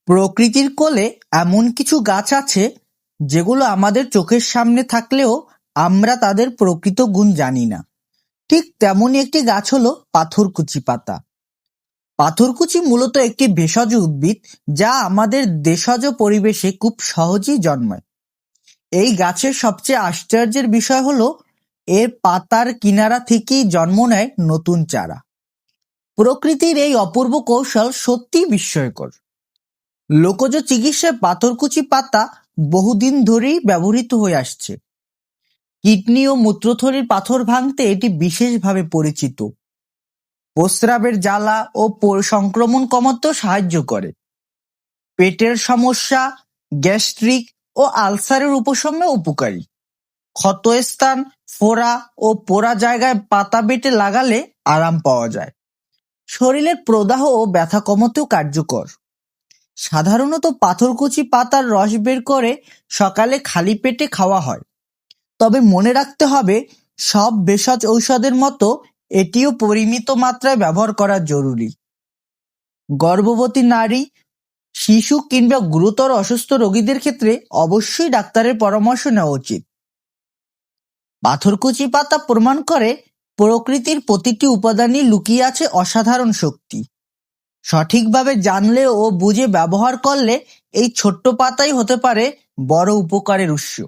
প্রকৃতির কোলে এমন কিছু গাছ আছে যেগুলো আমাদের চোখের সামনে থাকলেও আমরা তাদের প্রকৃত গুণ জানি না। ঠিক তেমনই একটি গাছ হলো পাথরকুচি পাতা। পাথরকুচি মূলত একটি ভেষজ উদ্ভিদ যা আমাদের দেশজ পরিবেশে খুব সহজেই জন্মায়। এই গাছের সবচেয়ে আশ্চর্যের বিষয় হলো এর পাতার কিনারা থেকেই জন্ম নেয় নতুন চারা। প্রকৃতির এই অপূর্ব কৌশল সত্যিই বিস্ময়কর। লোকজ চিকিৎসায় পাথরকুচি পাতা বহুদিন ধরেই ব্যবহৃত হয়ে আসছে। কিডনি ও মূত্রথলির পাথর ভাঙতে এটি বিশেষভাবে পরিচিত। প্রস্রাবের জ্বালা ও সংক্রমণ কমাতেও সাহায্য করে। পেটের সমস্যা, গ্যাস্ট্রিক ও আলসারের উপশমে উপকারী। ক্ষতস্থান, ফোড়া ও পোড়া জায়গায় পাতা বেটে লাগালে আরাম পাওয়া যায়। শরীরের প্রদাহ ও ব্যথা কমাতেও কার্যকর। সাধারণত পাথরকুচি পাতার রস বের করে সকালে খালি পেটে খাওয়া হয়। তবে মনে রাখতে হবে, সব ভেষজ ঔষধের মতো এটিও পরিমিত মাত্রায় ব্যবহার করা জরুরি। গর্ভবতী নারী, শিশু কিংবা গুরুতর অসুস্থ রোগীদের ক্ষেত্রে অবশ্যই ডাক্তারের পরামর্শ নেওয়া উচিত। পাথরকুচি পাতা প্রমাণ করে প্রকৃতির প্রতিটি উপাদানই লুকিয়ে আছে অসাধারণ শক্তি। সঠিকভাবে জানলে ও বুঝে ব্যবহার করলে এই ছোট্ট পাতাই হতে পারে বড় উপকারের উৎস।